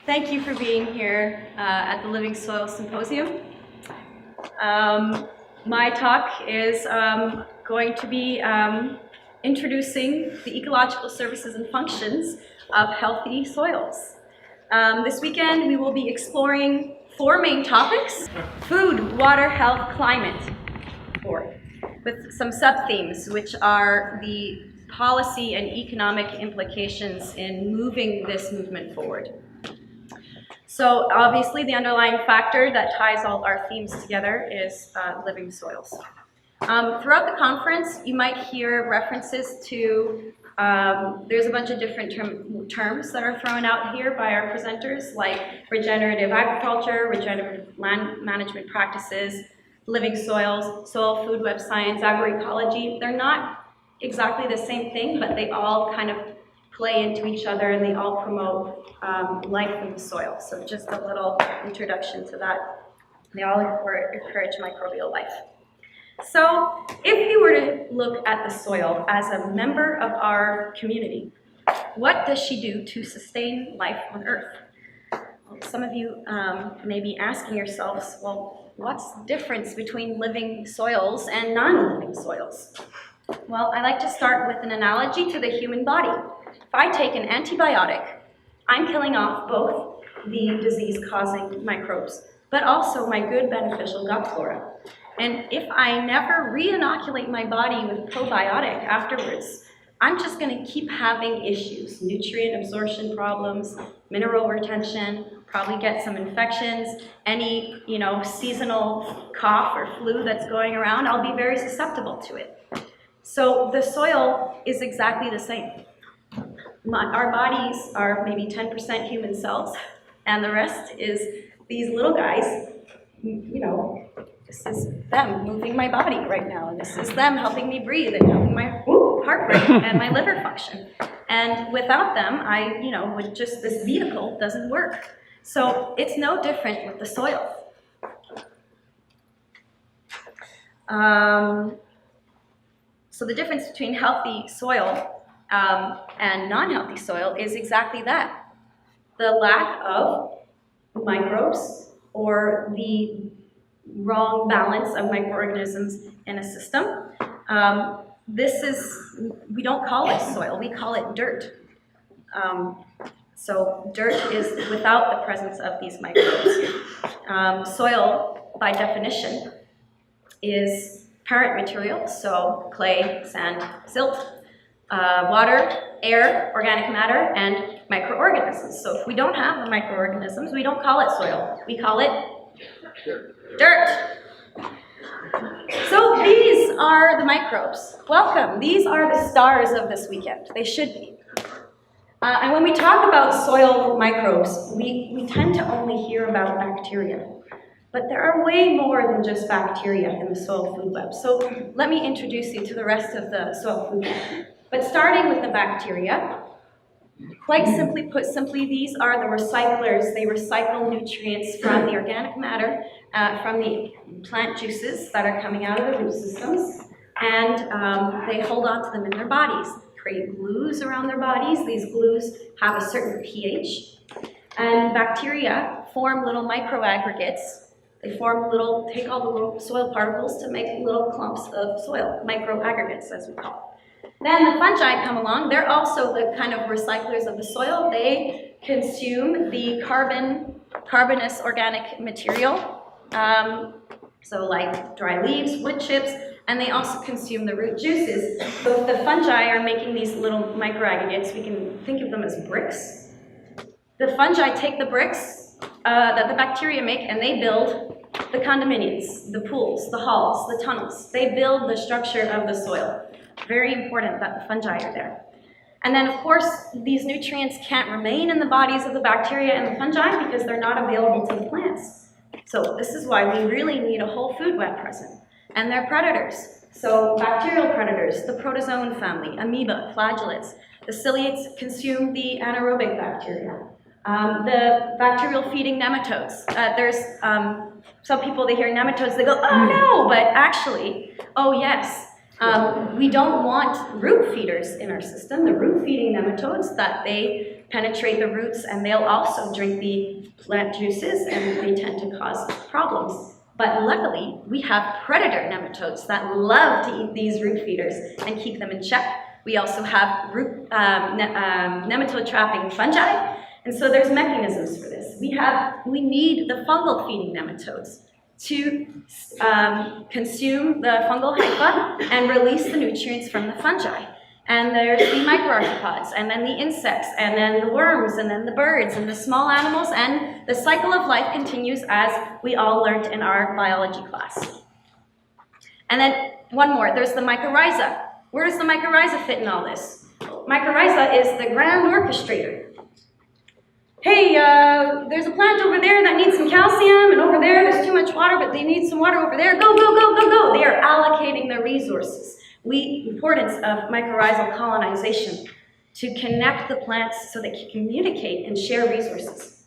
Thank you for being here at the Living Soil Symposium. My talk is going to be introducing the ecological services and functions of healthy soils. This weekend we will be exploring 4 main topics: food, water, health, climate, with some sub-themes, which are the policy and economic implications in moving this movement forward. So obviously the underlying factor that ties all our themes together is living soils. Throughout the conference, you might hear references to, there's a bunch of different terms that are thrown out here by our presenters, like regenerative agriculture, regenerative land management practices, living soils, soil food web science, agroecology. They're not exactly the same thing, but they all kind of play into each other, and they all promote life in the soil. So just a little introduction to that. They all encourage microbial life. So if you were to look at the soil as a member of our community, what does she do to sustain life on Earth? Well, some of you may be asking yourselves, well, what's the difference between living soils and non-living soils? Well, I like to start with an analogy to the human body. If I take an antibiotic, I'm killing off both the disease-causing microbes, but also my good beneficial gut flora. And if I never re-inoculate my body with probiotic afterwards, I'm just going to keep having issues, nutrient absorption problems, mineral retention, probably get some infections, any seasonal cough or flu that's going around, I'll be very susceptible to it. So the soil is exactly the same. Our bodies are maybe 10% human cells, and the rest is these little guys. This is them moving my body right now, and this is them helping me breathe and helping my heart rate and my liver function. And without them, this vehicle doesn't work. So it's no different with the soil. So the difference between healthy soil and non-healthy soil is exactly that. The lack of microbes or the wrong balance of microorganisms in a system. We don't call it soil, we call it dirt. So dirt is without the presence of these microbes. Soil, by definition, is parent material, so clay, sand, silt, water, air, organic matter, and microorganisms. So if we don't have the microorganisms, we don't call it soil. We call it dirt. So these are the microbes. Welcome. These are the stars of this weekend. They should be. And when we talk about soil microbes, we tend to only hear about bacteria. But there are way more than just bacteria in the soil food web. So let me introduce you to the rest of the soil food web. But starting with the bacteria, quite simply put, these are the recyclers. They recycle nutrients from the organic matter, from the plant juices that are coming out of the root systems, and they hold on to them in their bodies, create glues around their bodies. These glues have a certain pH, and bacteria form little microaggregates. They take all the little soil particles to make little clumps of soil, microaggregates as we call it. Then the fungi come along. They're also the kind of recyclers of the soil. They consume the carbonous organic material, so like dry leaves, wood chips, and they also consume the root juices. So if the fungi are making these little microaggregates, we can think of them as bricks. The fungi take the bricks that the bacteria make, and they build the condominiums, the pools, the halls, the tunnels. They build the structure of the soil. Very important that the fungi are there. And then, of course, these nutrients can't remain in the bodies of the bacteria and the fungi because they're not available to the plants. So this is why we really need a whole food web present. And they're predators. So bacterial predators, the protozoan family, amoeba, flagellates. The ciliates consume the anaerobic bacteria. The bacterial feeding nematodes. There's some people, they hear nematodes, they go, oh no, but actually, oh yes. We don't want root feeders in our system. The root feeding nematodes that they penetrate the roots, and they'll also drink the plant juices, and they tend to cause problems. But luckily, we have predator nematodes that love to eat these root feeders and keep them in check. We also have root nematode trapping fungi, and so there's mechanisms for this. We need the fungal feeding nematodes to consume the fungal hypha and release the nutrients from the fungi. And there's the microarthropods, and then the insects, and then the worms, and then the birds, and the small animals, and the cycle of life continues as we all learned in our biology class. And then one more, there's the mycorrhiza. Where does the mycorrhiza fit in all this? Mycorrhiza is the grand orchestrator. Hey, there's a plant over there that needs some calcium, and over there there's too much water, but they need some water over there. Go, go, go, go, go. They are allocating their resources. Importance of mycorrhizal colonization to connect the plants so they can communicate and share resources.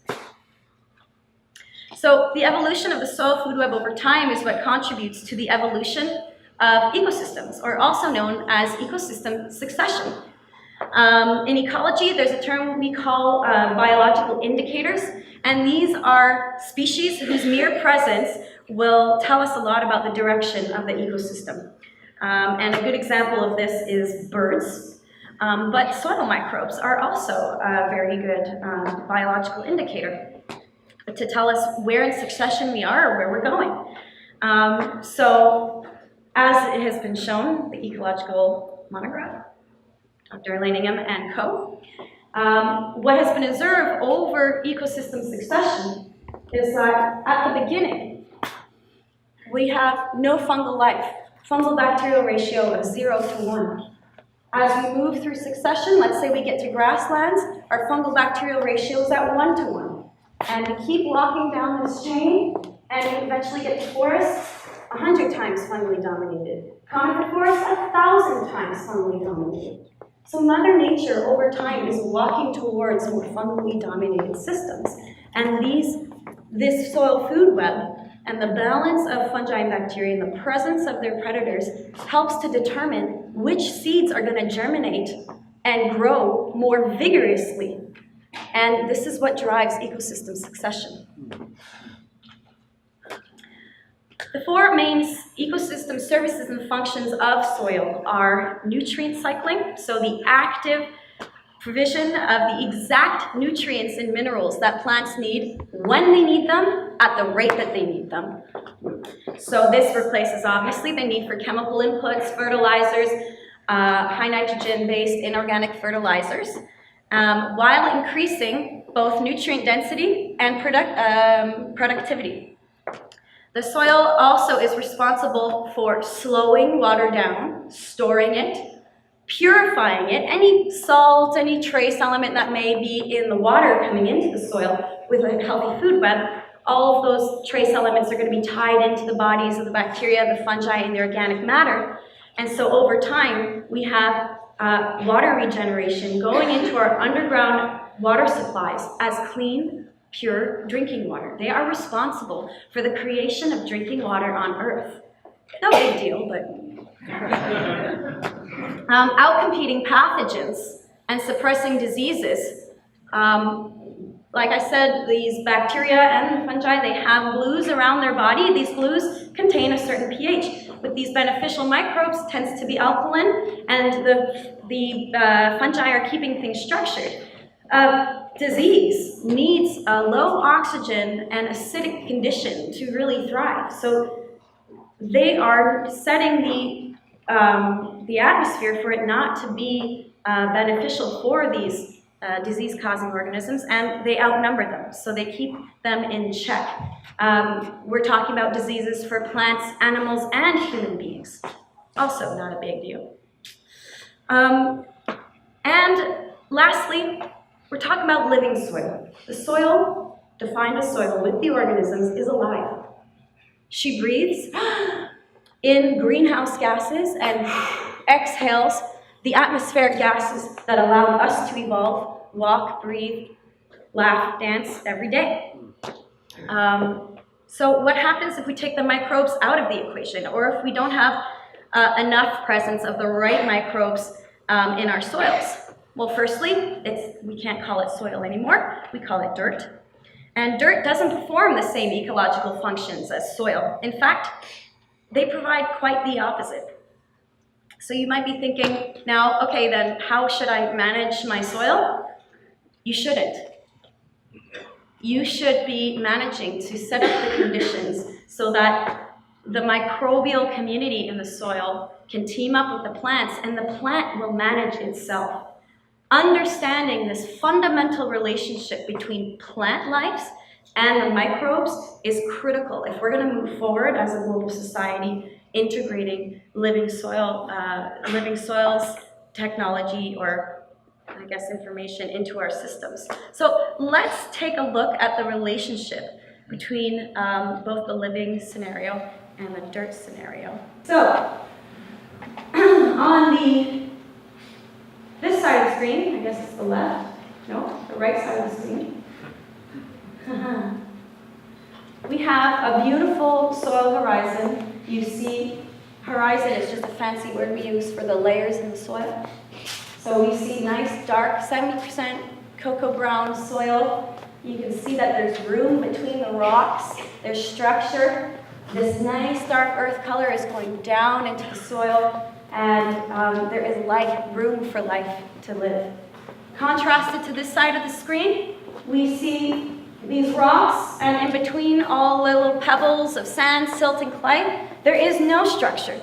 So the evolution of the soil food web over time is what contributes to the evolution of ecosystems, or also known as ecosystem succession. In ecology, there's a term we call biological indicators, and these are species whose mere presence will tell us a lot about the direction of the ecosystem. And a good example of this is birds, but soil microbes are also a very good biological indicator to tell us where in succession we are or where we're going. So, as it has been shown, the ecological monograph, Dr. Leiningham and co., what has been observed over ecosystem succession is that at the beginning, we have no fungal life. Fungal bacterial ratio of 0 to 1. As we move through succession, let's say we get to grasslands, our fungal bacterial ratio is at 1 to 1. And we keep walking down this chain, and we eventually get to forests 100 times fungally dominated. Conifer forests 1,000 times fungally dominated. So Mother Nature over time is walking towards more fungally dominated systems. And this soil food web and the balance of fungi and bacteria and the presence of their predators helps to determine which seeds are going to germinate and grow more vigorously. And this is what drives ecosystem succession. The four main ecosystem services and functions of soil are nutrient cycling, so the active provision of the exact nutrients and minerals that plants need when they need them at the rate that they need them. So this replaces obviously the need for chemical inputs, fertilizers, high nitrogen-based inorganic fertilizers, while increasing both nutrient density and productivity. The soil also is responsible for slowing water down, storing it, purifying it, any salt, any trace element that may be in the water coming into the soil with a healthy food web, all of those trace elements are going to be tied into the bodies of the bacteria, the fungi, and the organic matter. And so over time, we have water regeneration going into our underground water supplies as clean, pure drinking water. They are responsible for the creation of drinking water on Earth. No big deal, but... outcompeting pathogens and suppressing diseases. Like I said, these bacteria and the fungi, they have glues around their body. These glues contain a certain pH. With these beneficial microbes, tends to be alkaline, and the fungi are keeping things structured. Disease needs a low oxygen and acidic condition to really thrive. So they are setting the atmosphere for it not to be beneficial for these disease-causing organisms, and they outnumber them, so they keep them in check. We're talking about diseases for plants, animals, and human beings. Also not a big deal. And lastly, we're talking about living soil. The soil, defined as soil with the organisms, is alive. She breathes in greenhouse gases and exhales the atmospheric gases that allowed us to evolve, walk, breathe, laugh, dance every day. So what happens if we take the microbes out of the equation, or if we don't have enough presence of the right microbes in our soils? Well, firstly, we can't call it soil anymore. We call it dirt. And dirt doesn't perform the same ecological functions as soil. In fact, they provide quite the opposite. So you might be thinking now, okay, then how should I manage my soil? You shouldn't. You should be managing to set up the conditions so that the microbial community in the soil can team up with the plants, and the plant will manage itself. Understanding this fundamental relationship between plant lives and the microbes is critical if we're going to move forward as a global society, integrating living soils technology, or I guess information, into our systems. So let's take a look at the relationship between both the living scenario and the dirt scenario. So on this side of the screen, I guess it's the left, no, the right side of the screen, we have a beautiful soil horizon. You see, horizon is just a fancy word we use for the layers in the soil. So we see nice, dark, 70% cocoa brown soil. You can see that there's room between the rocks. There's structure. This nice dark earth color is going down into the soil, and there is life, room for life to live. Contrasted to this side of the screen, we see these rocks, and in between all the little pebbles of sand, silt, and clay, there is no structure.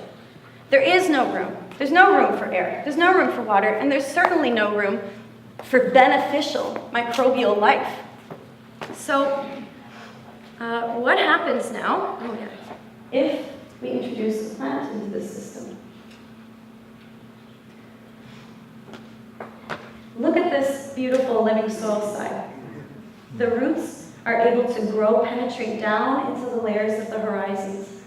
There is no room. There's no room for air. There's no room for water, and there's certainly no room for beneficial microbial life. So what happens now if we introduce a plant into this system? Look at this beautiful living soil side. The roots are able to grow, penetrate down into the layers of the horizons.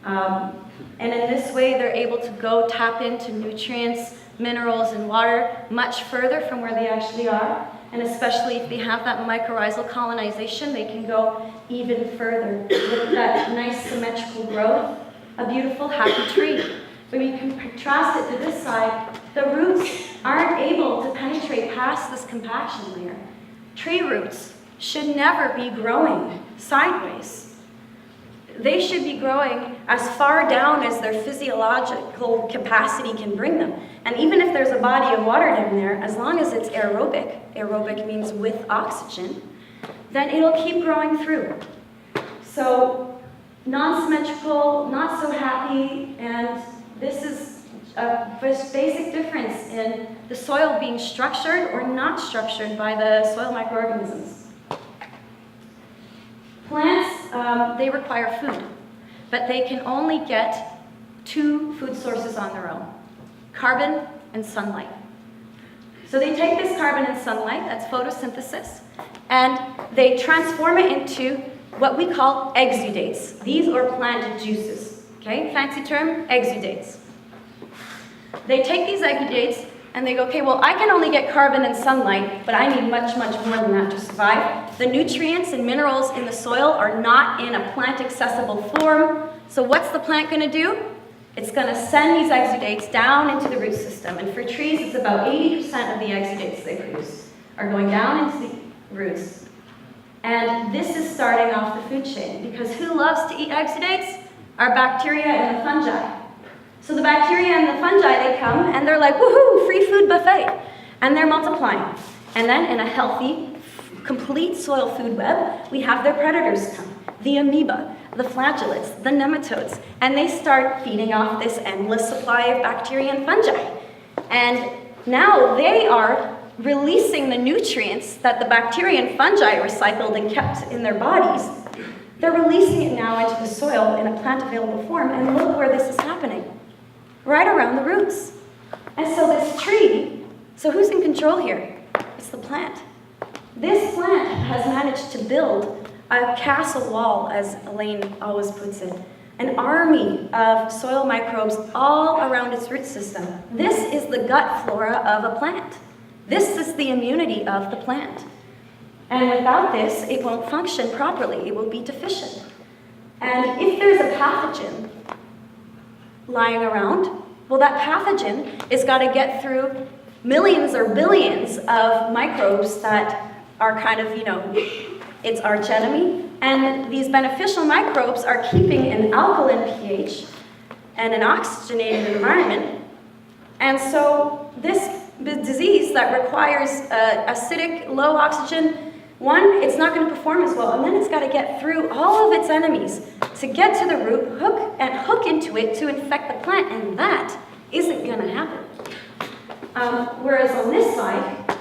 And in this way, they're able to go tap into nutrients, minerals, and water much further from where they actually are. And especially if they have that mycorrhizal colonization, they can go even further with that nice symmetrical growth, a beautiful, happy tree. When we can contrast it to this side, the roots aren't able to penetrate past this compaction layer. Tree roots should never be growing sideways. They should be growing as far down as their physiological capacity can bring them. And even if there's a body of water down there, as long as it's aerobic means with oxygen, then it'll keep growing through. So non-symmetrical, not so happy, and this is a basic difference in the soil being structured or not structured by the soil microorganisms. Plants, they require food, but they can only get 2 food sources on their own: carbon and sunlight. So they take this carbon and sunlight, that's photosynthesis, and they transform it into what we call exudates. These are plant juices, okay? Fancy term, exudates. They take these exudates and they go, okay, well, I can only get carbon and sunlight, but I need much, much more than that to survive. The nutrients and minerals in the soil are not in a plant-accessible form. So what's the plant going to do? It's going to send these exudates down into the root system. And for trees, it's about 80% of the exudates they produce are going down into the roots. And this is starting off the food chain, because who loves to eat exudates? Our bacteria and the fungi. So the bacteria and the fungi, they come and they're like, woohoo, free food buffet. And they're multiplying. And then in a healthy, complete soil food web, we have their predators come. The amoeba, the flagellates, the nematodes. And they start feeding off this endless supply of bacteria and fungi. And now they are releasing the nutrients that the bacteria and fungi recycled and kept in their bodies. They're releasing it now into the soil in a plant-available form, and look where this is happening. Right around the roots. And so this tree, so who's in control here? It's the plant. This plant has managed to build a castle wall, as Elaine always puts it, an army of soil microbes all around its root system. This is the gut flora of a plant. This is the immunity of the plant. And without this, it won't function properly. It will be deficient. And if there's a pathogen lying around, well, that pathogen is got to get through millions or billions of microbes that are kind of, it's arch enemy. And these beneficial microbes are keeping an alkaline pH and an oxygenated environment. And so this disease that requires acidic, low oxygen, one, it's not going to perform as well, and then it's got to get through all of its enemies to get to the root, hook into it to infect the plant, and that isn't going to happen. Whereas on this side,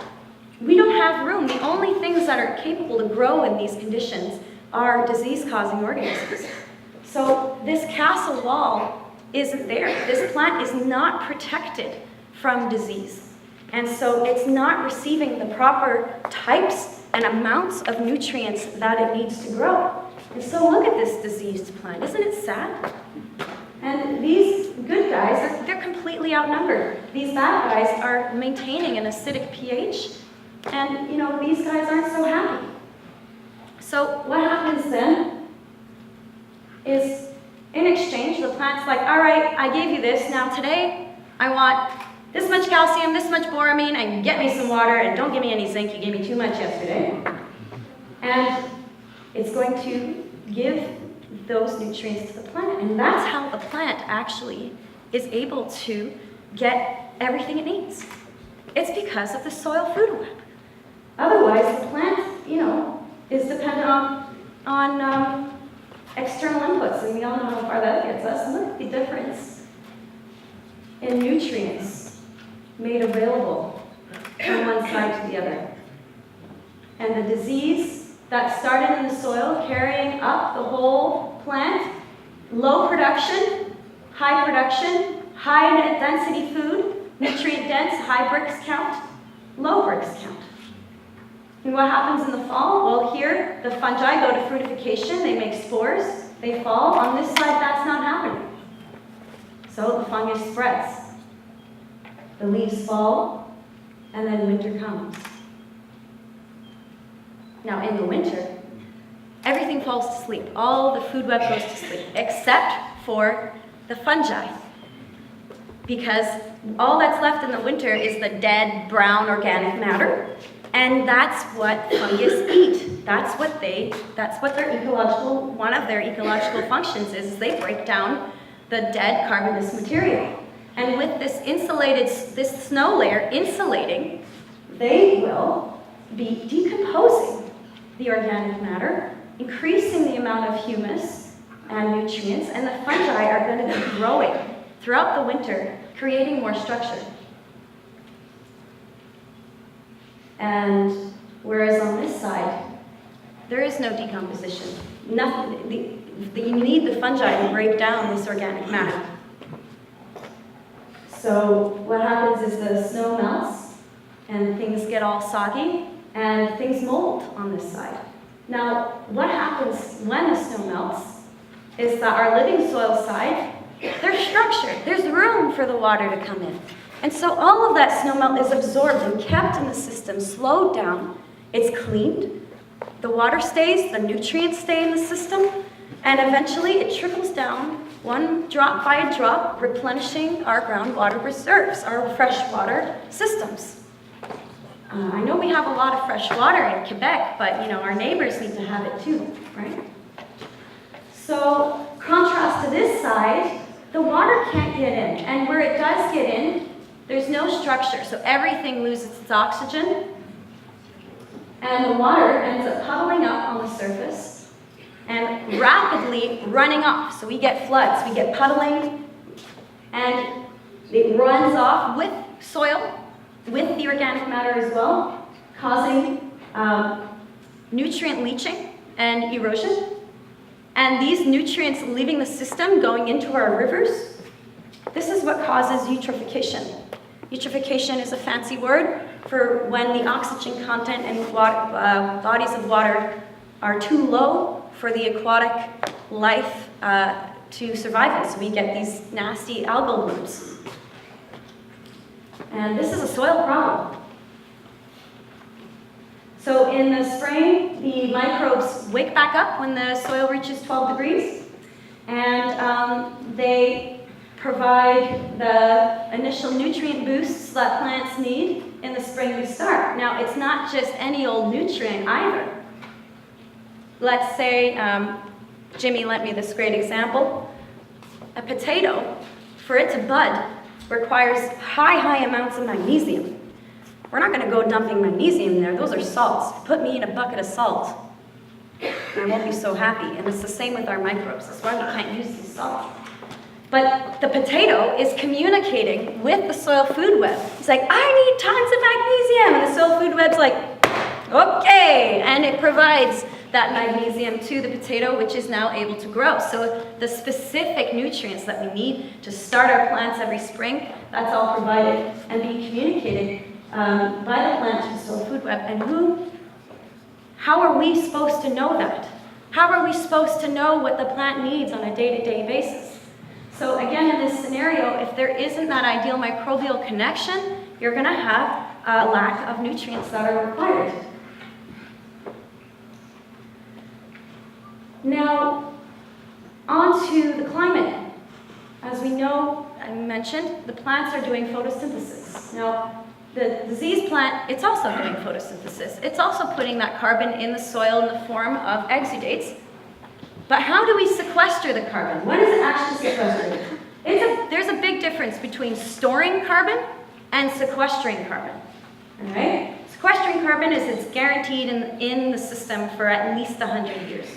we don't have room. The only things that are capable to grow in these conditions are disease-causing organisms. So this castle wall isn't there. This plant is not protected from disease. And so it's not receiving the proper types and amounts of nutrients that it needs to grow. And so look at this diseased plant. Isn't it sad? And these good guys, they're completely outnumbered. These bad guys are maintaining an acidic pH, and these guys aren't so happy. So what happens then is, in exchange, the plant's like, all right, I gave you this. Now today, I want this much calcium, this much boramine, and get me some water, and don't give me any zinc. You gave me too much yesterday. And it's going to give those nutrients to the plant. And that's how the plant actually is able to get everything it needs. It's because of the soil food web. Otherwise, the plant, is dependent on external inputs, and we all know how far that gets us. Look at the difference in nutrients made available from one side to the other. And the disease that started in the soil, carrying up the whole plant, low production, high net density food, nutrient dense, high Brix count, low Brix count. And what happens in the fall? Well, here, the fungi go to fruitification, they make spores, they fall. On this side, that's not happening. So the fungus spreads. The leaves fall, and then winter comes. Now, in the winter, everything falls to sleep. All the food web goes to sleep, except for the fungi. Because all that's left in the winter is the dead, brown organic matter, and that's what fungus eat. That's what their ecological, one of their ecological functions is they break down the dead carbonous material. And with this snow layer insulating, they will be decomposing the organic matter, increasing the amount of humus and nutrients, and the fungi are going to be growing throughout the winter, creating more structure. And whereas on this side, there is no decomposition. Nothing. You need the fungi to break down this organic matter. So what happens is the snow melts, and things get all soggy, and things mold on this side. Now, what happens when the snow melts is that our living soil side, there's structure. There's room for the water to come in. And so all of that snow melt is absorbed and kept in the system, slowed down. It's cleaned. The water stays, the nutrients stay in the system, and eventually it trickles down one drop by a drop, replenishing our groundwater reserves, our freshwater systems. I know we have a lot of fresh water in Quebec, but our neighbors need to have it too, right? So, contrast to this side, the water can't get in, and where it does get in, there's no structure, so everything loses its oxygen, and the water ends up puddling up on the surface and rapidly running off. So we get floods, we get puddling, and it runs off with soil, with the organic matter as well, causing nutrient leaching and erosion. And these nutrients leaving the system, going into our rivers, this is what causes eutrophication. Eutrophication is a fancy word for when the oxygen content in bodies of water are too low for the aquatic life to survive in. So we get these nasty algal blooms. And this is a soil problem. So in the spring, the microbes wake back up when the soil reaches 12 degrees, and they provide the initial nutrient boosts that plants need in the spring to start. Now, it's not just any old nutrient either. Let's say, Jimmy lent me this great example. A potato, for it to bud, requires high amounts of magnesium. We're not going to go dumping magnesium there. Those are salts. Put me in a bucket of salt, I won't be so happy. And it's the same with our microbes. That's why we can't use these salts. But the potato is communicating with the soil food web. It's like, I need tons of magnesium. And the soil food web's like, okay. And it provides that magnesium to the potato, which is now able to grow. So the specific nutrients that we need to start our plants every spring, that's all provided and being communicated by the plant to the soil food web. And how are we supposed to know that? How are we supposed to know what the plant needs on a day-to-day basis? So again, in this scenario, if there isn't that ideal microbial connection, you're going to have a lack of nutrients that are required. Now, on to the climate. As we know, I mentioned, the plants are doing photosynthesis. Now, the disease plant, it's also doing photosynthesis. It's also putting that carbon in the soil in the form of exudates. But how do we sequester the carbon? What is it actually sequestering? There's a big difference between storing carbon and sequestering carbon. All right? Sequestering carbon is it's guaranteed in the system for at least 100 years.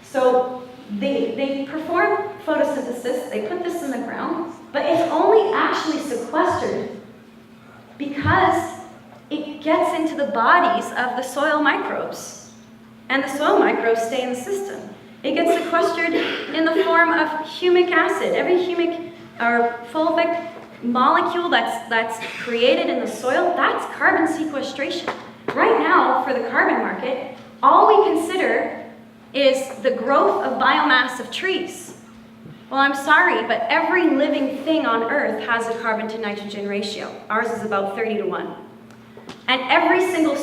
So they perform photosynthesis, they put this in the ground, but it's only actually sequestered because it gets into the bodies of the soil microbes. And the soil microbes stay in the system. It gets sequestered in the form of humic acid. Every humic or fulvic molecule that's created in the soil, that's carbon sequestration. Right now, for the carbon market, all we consider is the growth of biomass of trees. Well, I'm sorry, but every living thing on Earth has a carbon to nitrogen ratio. Ours is about 30-to-1. And every single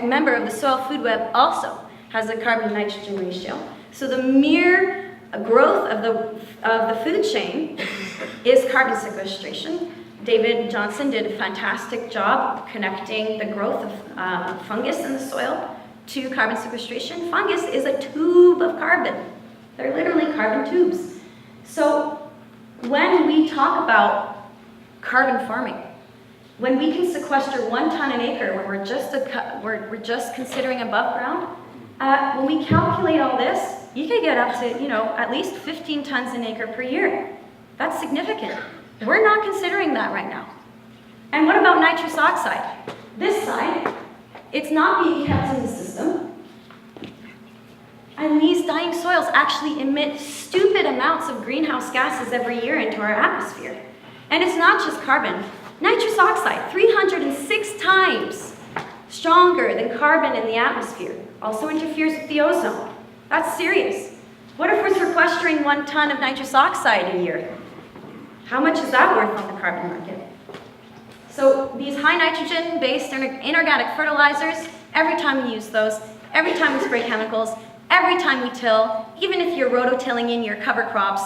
member of the soil food web also has a carbon to nitrogen ratio. So the mere growth of the food chain is carbon sequestration. David Johnson did a fantastic job connecting the growth of fungus in the soil to carbon sequestration. Fungus is a tube of carbon. They're literally carbon tubes. So when we talk about carbon farming, when we can sequester 1 ton an acre, when we're just considering above ground, when we calculate all this, you could get up to, at least 15 tons an acre per year. That's significant. We're not considering that right now. And what about nitrous oxide? This side, it's not being kept in the system. And these dying soils actually emit stupid amounts of greenhouse gases every year into our atmosphere. And it's not just carbon. Nitrous oxide, 306 times stronger than carbon in the atmosphere. Also interferes with the ozone. That's serious. What if we're sequestering 1 ton of nitrous oxide a year? How much is that worth on the carbon market? So these high nitrogen-based inorganic fertilizers, every time we use those, every time we spray chemicals, every time we till, even if you're rototilling in your cover crops,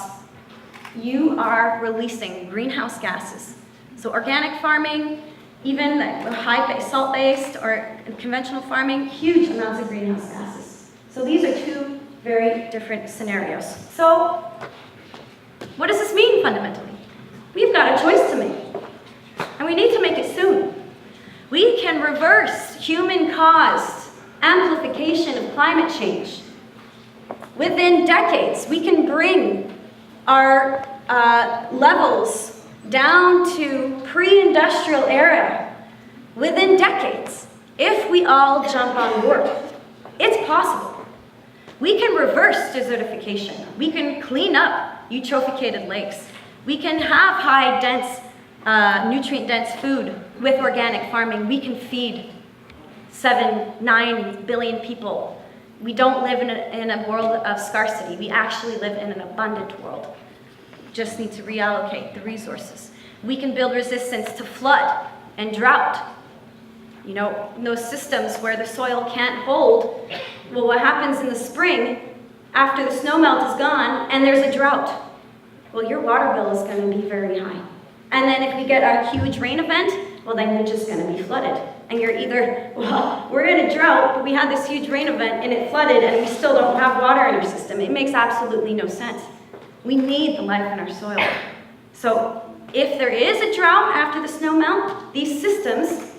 you are releasing greenhouse gases. So organic farming, even high salt-based or conventional farming, huge amounts of greenhouse gases. So these are 2 very different scenarios. So what does this mean fundamentally? We've got a choice to make, and we need to make it soon. We can reverse human-caused amplification of climate change. Within decades, we can bring our levels down to pre-industrial era within decades if we all jump on board. It's possible. We can reverse desertification. We can clean up eutrophicated lakes. We can have high dense, nutrient-dense food with organic farming. We can feed 7-9 billion people. We don't live in a world of scarcity. We actually live in an abundant world. We just need to reallocate the resources. We can build resistance to flood and drought. Those systems where the soil can't hold, well, what happens in the spring after the snow melt is gone and there's a drought? well, your water bill is going to be very high. And then if we get a huge rain event, well, then you're just going to be flooded. And you're either, well, we're in a drought, but we had this huge rain event and it flooded and we still don't have water in our system. It makes absolutely no sense. We need the life in our soil. So if there is a drought after the snow melt, these systems,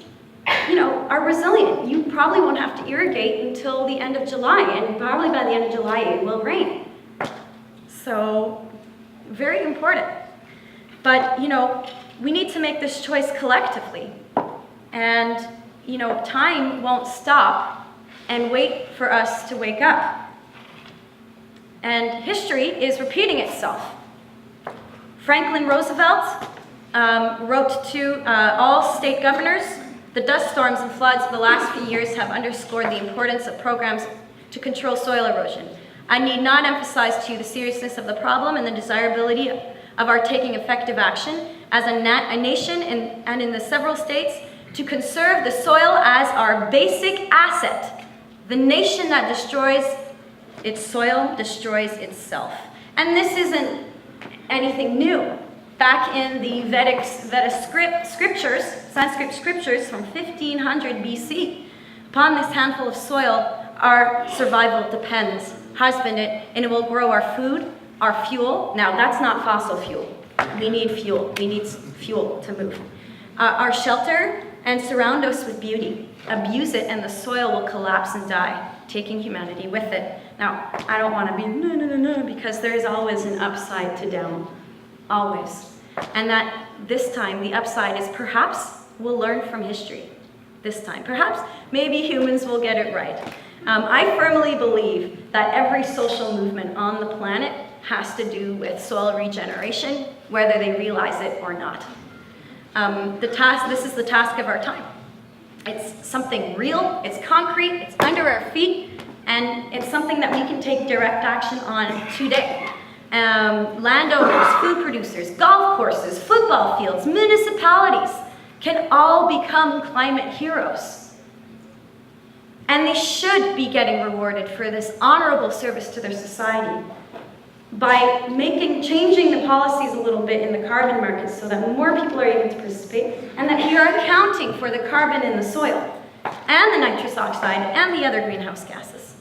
are resilient. You probably won't have to irrigate until the end of July, and probably by the end of July it will rain. So, very important. But, we need to make this choice collectively. And, time won't stop and wait for us to wake up. And history is repeating itself. Franklin Roosevelt wrote to all state governors, "The dust storms and floods of the last few years have underscored the importance of programs to control soil erosion. I need not emphasize to you the seriousness of the problem and the desirability of our taking effective action as a nation and in the several states to conserve the soil as our basic asset. The nation that destroys its soil destroys itself." And this isn't anything new. Back in the Vedic scriptures, Sanskrit scriptures from 1500 BC, upon this handful of soil, our survival depends. Husband it, and it will grow our food, our fuel. Now, that's not fossil fuel. We need fuel. We need fuel to move. Our shelter, and surround us with beauty. Abuse it, and the soil will collapse and die, taking humanity with it. Now, I don't want to be no, because there is always an upside to down. Always. And that this time, the upside is perhaps we'll learn from history. This time. Perhaps, maybe humans will get it right. I firmly believe that every social movement on the planet has to do with soil regeneration, whether they realize it or not. This is the task of our time. It's something real, it's concrete, it's under our feet, and it's something that we can take direct action on today. Landowners, food producers, golf courses, football fields, municipalities can all become climate heroes. And they should be getting rewarded for this honorable service to their society by changing the policies a little bit in the carbon markets so that more people are able to participate and that we are accounting for the carbon in the soil and the nitrous oxide and the other greenhouse gases.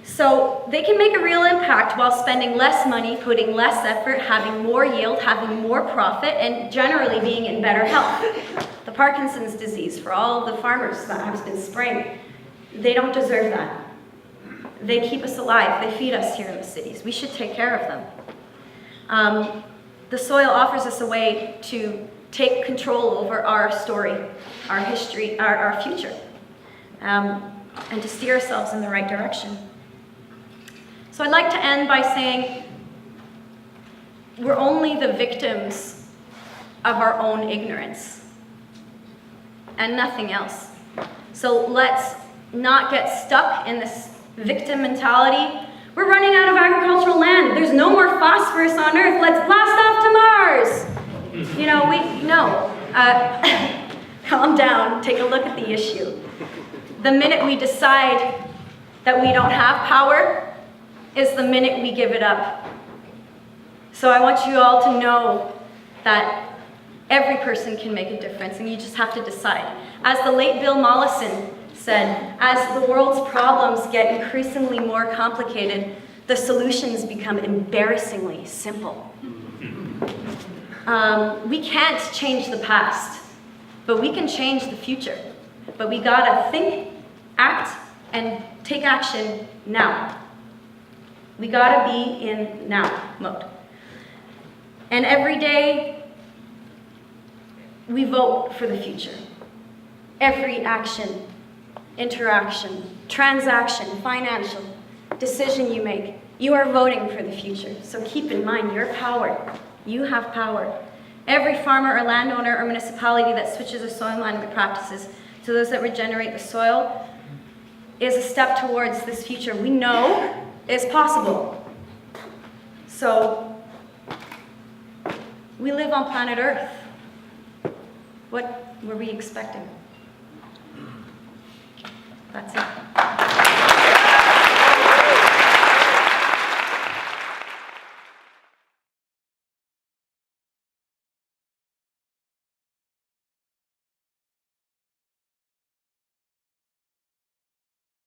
So they can make a real impact while spending less money, putting less effort, having more yield, having more profit, and generally being in better health. The Parkinson's disease, for all the farmers that have been spraying, they don't deserve that. They keep us alive. They feed us here in the cities. We should take care of them. The soil offers us a way to take control over our story, our history, our future, and to steer ourselves in the right direction. So I'd like to end by saying we're only the victims of our own ignorance and nothing else. So let's not get stuck in this victim mentality. We're running out of agricultural land. There's no more phosphorus on Earth. Let's blast off to Mars. Calm down. Take a look at the issue. The minute we decide that we don't have power is the minute we give it up. So I want you all to know that every person can make a difference, and you just have to decide. As the late Bill Mollison said, as the world's problems get increasingly more complicated, the solutions become embarrassingly simple. We can't change the past, but we can change the future. But we gotta think, act, and take action now. We gotta be in now mode. And every day, we vote for the future. Every action, interaction, transaction, financial decision you make, you are voting for the future. So keep in mind your power. You have power. Every farmer or landowner or municipality that switches their soil management practices to those that regenerate the soil is a step towards this future we know is possible. So we live on planet Earth. What were we expecting? That's it.